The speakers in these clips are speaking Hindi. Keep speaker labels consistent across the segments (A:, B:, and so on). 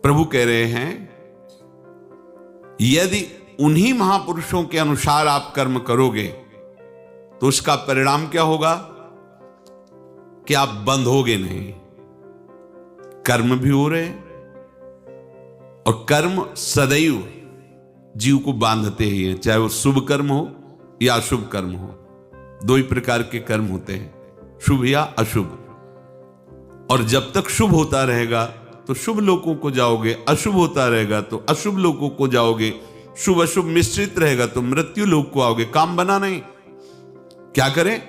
A: प्रभु कह रहे हैं यदि उन्हीं महापुरुषों के अनुसार आप कर्म करोगे तो उसका परिणाम क्या होगा कि आप बंधोगे नहीं। कर्म भी हो रहे और कर्म सदैव जीव को बांधते ही हैं, चाहे वो शुभ कर्म हो या अशुभ कर्म हो। दो ही प्रकार के कर्म होते हैं, शुभ या अशुभ। और जब तक शुभ होता रहेगा तो शुभ लोकों को जाओगे, अशुभ होता रहेगा तो अशुभ लोकों को जाओगे, शुभ अशुभ मिश्रित रहेगा तो मृत्यु लोक को आओगे। काम बना नहीं। क्या करें?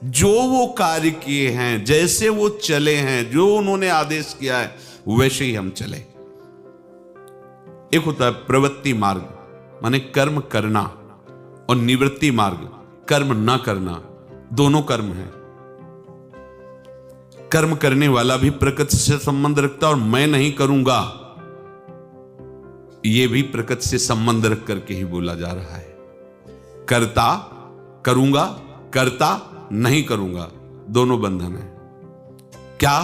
A: जो वो कार्य किए हैं, जैसे वो चले हैं, जो उन्होंने आदेश किया है वैसे ही हम चले। एक होता है प्रवृत्ति मार्ग, माने कर्म करना, और निवृत्ति मार्ग, कर्म ना करना। दोनों कर्म हैं। कर्म करने वाला भी प्रकृति से संबंध रखता है और मैं नहीं करूंगा, यह भी प्रकृति से संबंध रख करके ही बोला जा रहा है। कर्ता करूंगा, कर्ता नहीं करूंगा, दोनों बंधन है। क्या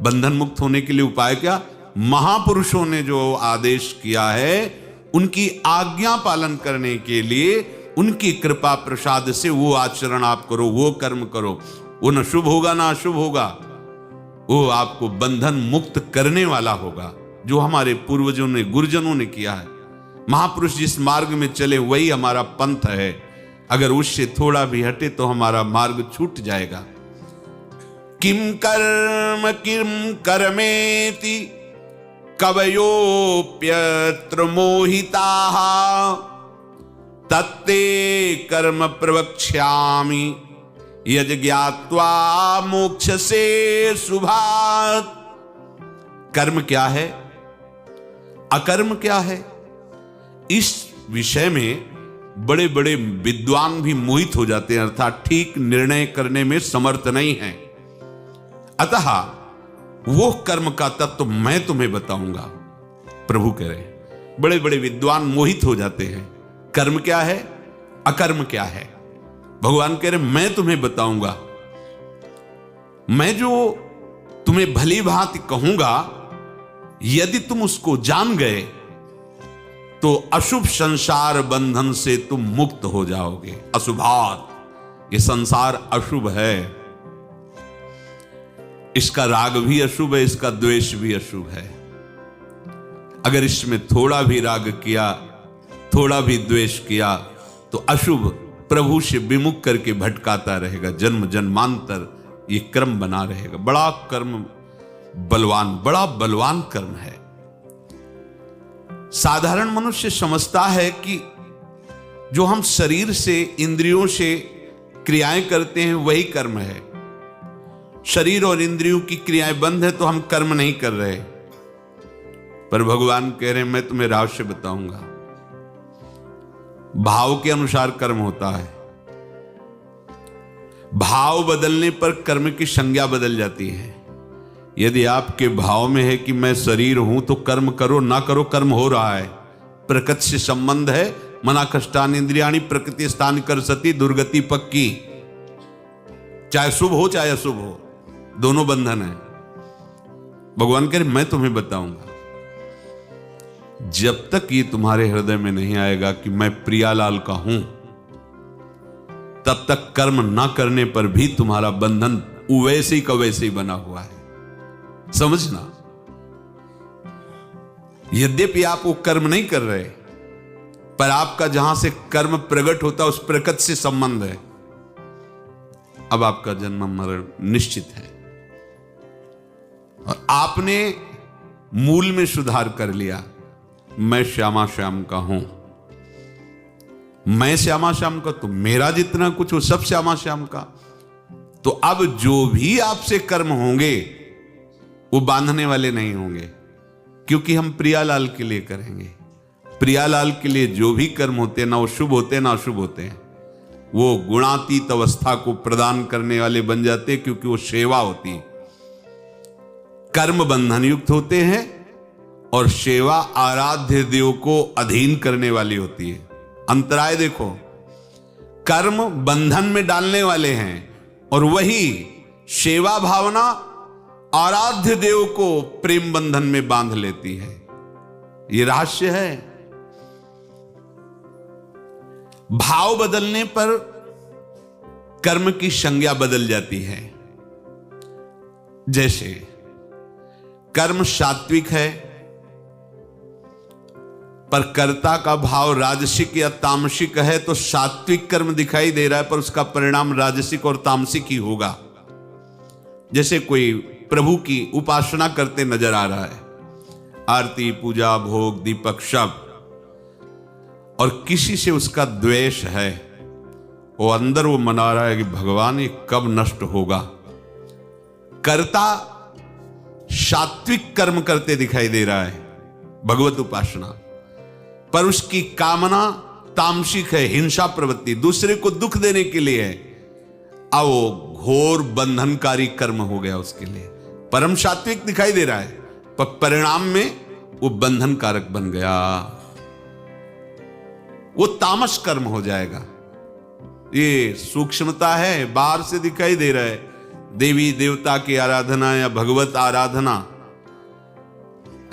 A: बंधन मुक्त होने के लिए उपाय क्या? महापुरुषों ने जो आदेश किया है उनकी आज्ञा पालन करने के लिए उनकी कृपा प्रसाद से वो आचरण आप करो, वो कर्म करो। वो न शुभ होगा ना अशुभ होगा, वो आपको बंधन मुक्त करने वाला होगा, जो हमारे पूर्वजों ने, गुरुजनों ने किया है। महापुरुष जिस मार्ग में चले वही हमारा पंथ है। अगर उससे थोड़ा भी हटे तो हमारा मार्ग छूट जाएगा। किम कर्मेति कवयोप्यत्र मोहिताः तत्ते कर्म प्रवक्ष्यामि यद् ज्ञात्वा मोक्षसे शुभात्। कर्म क्या है, अकर्म क्या है, इस विषय में बड़े बड़े विद्वान भी मोहित हो जाते हैं, अर्थात ठीक निर्णय करने में समर्थ नहीं हैं। अतः वो कर्म का तत्व मैं तुम्हें बताऊंगा। प्रभु कह रहे हैं बड़े बड़े विद्वान मोहित हो जाते हैं। कर्म क्या है, अकर्म क्या है। भगवान कह रहे मैं तुम्हें बताऊंगा। मैं जो तुम्हें भली भांति कहूंगा, यदि तुम उसको जान गए तो अशुभ संसार बंधन से तुम मुक्त हो जाओगे। अशुभात, ये संसार अशुभ है, इसका राग भी अशुभ है, इसका द्वेष भी अशुभ है। अगर इसमें थोड़ा भी राग किया, थोड़ा भी द्वेष किया तो अशुभ प्रभु से विमुख करके भटकाता रहेगा। जन्म जन्मांतर ये क्रम बना रहेगा। बड़ा कर्म बलवान, बड़ा बलवान कर्म है। साधारण मनुष्य समझता है कि जो हम शरीर से, इंद्रियों से क्रियाएं करते हैं वही कर्म है। शरीर और इंद्रियों की क्रियाएं बंद है तो हम कर्म नहीं कर रहे। पर भगवान कह रहे हैं मैं तुम्हें रहस्य बताऊंगा। भाव के अनुसार कर्म होता है। भाव बदलने पर कर्म की संज्ञा बदल जाती है। यदि आपके भाव में है कि मैं शरीर हूं तो कर्म करो, ना करो, कर्म हो रहा है। प्रकृति से संबंध है। मना कष्टान इंद्रियाणी प्रकृति स्थान कर सती, दुर्गति पक्की। चाहे शुभ हो चाहे अशुभ हो, दोनों बंधन है। भगवान कह रहे मैं तुम्हें बताऊंगा। जब तक ये तुम्हारे हृदय में नहीं आएगा कि मैं प्रियालाल का हूं, तब तक कर्म ना करने पर भी तुम्हारा बंधन वैसे ही का वैसे ही बना हुआ है। समझना, यद्यपि आप वो कर्म नहीं कर रहे, पर आपका जहां से कर्म प्रकट होता उस प्रकृति से संबंध है। अब आपका जन्म मरण निश्चित है और आपने मूल में सुधार कर लिया। मैं श्यामा श्याम का हूं, मैं श्यामा श्याम का, तो मेरा जितना कुछ हो सब श्यामा श्याम का। तो अब जो भी आपसे कर्म होंगे वो बांधने वाले नहीं होंगे, क्योंकि हम प्रियालाल के लिए करेंगे। प्रियालाल के लिए जो भी कर्म होते हैं, ना वो शुभ होते हैं ना अशुभ होते हैं, वो गुणातीत अवस्था को प्रदान करने वाले बन जाते हैं, क्योंकि वो सेवा होती है। कर्म बंधन युक्त होते हैं और सेवा आराध्य देव को अधीन करने वाली होती है। अंतराय देखो, कर्म बंधन में डालने वाले हैं और वही सेवा भावना आराध्य देव को प्रेम बंधन में बांध लेती है। ये रहस्य है। भाव बदलने पर कर्म की संज्ञा बदल जाती है। जैसे कर्म सात्विक है, पर कर्ता का भाव राजसिक या तामसिक है, तो सात्विक कर्म दिखाई दे रहा है पर उसका परिणाम राजसिक और तामसिक ही होगा। जैसे कोई प्रभु की उपासना करते नजर आ रहा है, आरती, पूजा, भोग, दीपक सब, और किसी से उसका द्वेष है, वो अंदर वो मना रहा है कि भगवान ये कब नष्ट होगा। कर्ता सात्विक कर्म करते दिखाई दे रहा है, भगवत उपासना, पर उसकी कामना तामसिक है, हिंसा प्रवृत्ति, दूसरे को दुख देने के लिए है। अब वो घोर बंधनकारी कर्म हो गया उसके लिए। परम सात्विक दिखाई दे रहा है पर परिणाम में वो बंधन कारक बन गया, वो तामस कर्म हो जाएगा। ये सूक्ष्मता है, बाहर से दिखाई दे रहा है। देवी देवता की आराधना या भगवत आराधना,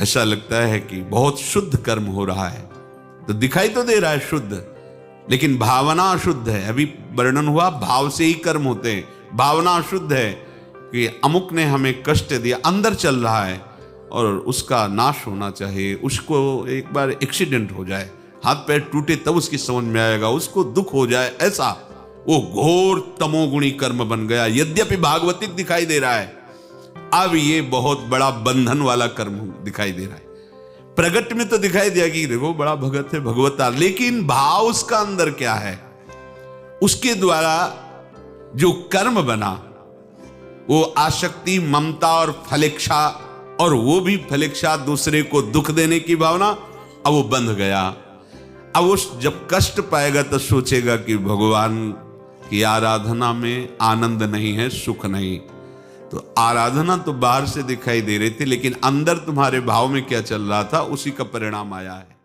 A: ऐसा लगता है कि बहुत शुद्ध कर्म हो रहा है, तो दिखाई तो दे रहा है शुद्ध, लेकिन भावना अशुद्ध है। अभी वर्णन हुआ भाव से ही कर्म होते हैं। भावना अशुद्ध है कि अमुक ने हमें कष्ट दिया, अंदर चल रहा है और उसका नाश होना चाहिए। उसको एक बार एक्सीडेंट हो जाए, हाथ पैर टूटे, तब उसकी समझ में आएगा, उसको दुख हो जाए, ऐसा वो घोर तमोगुणी कर्म बन गया। यद्यपि भागवतिक दिखाई दे रहा है, अब ये बहुत बड़ा बंधन वाला कर्म दिखाई दे रहा है। प्रगट में तो दिखाई दिया कि देखो बड़ा भगत है, भगवता, लेकिन भाव उसका अंदर क्या है, उसके द्वारा जो कर्म बना वो आसक्ति, ममता और फलेच्छा, और वो भी फलेच्छा दूसरे को दुख देने की भावना, अब वो बंध गया। अब वो जब कष्ट पाएगा तो सोचेगा कि भगवान की आराधना में आनंद नहीं है, सुख नहीं। तो आराधना तो बाहर से दिखाई दे रही थी, लेकिन अंदर तुम्हारे भाव में क्या चल रहा था, उसी का परिणाम आया है।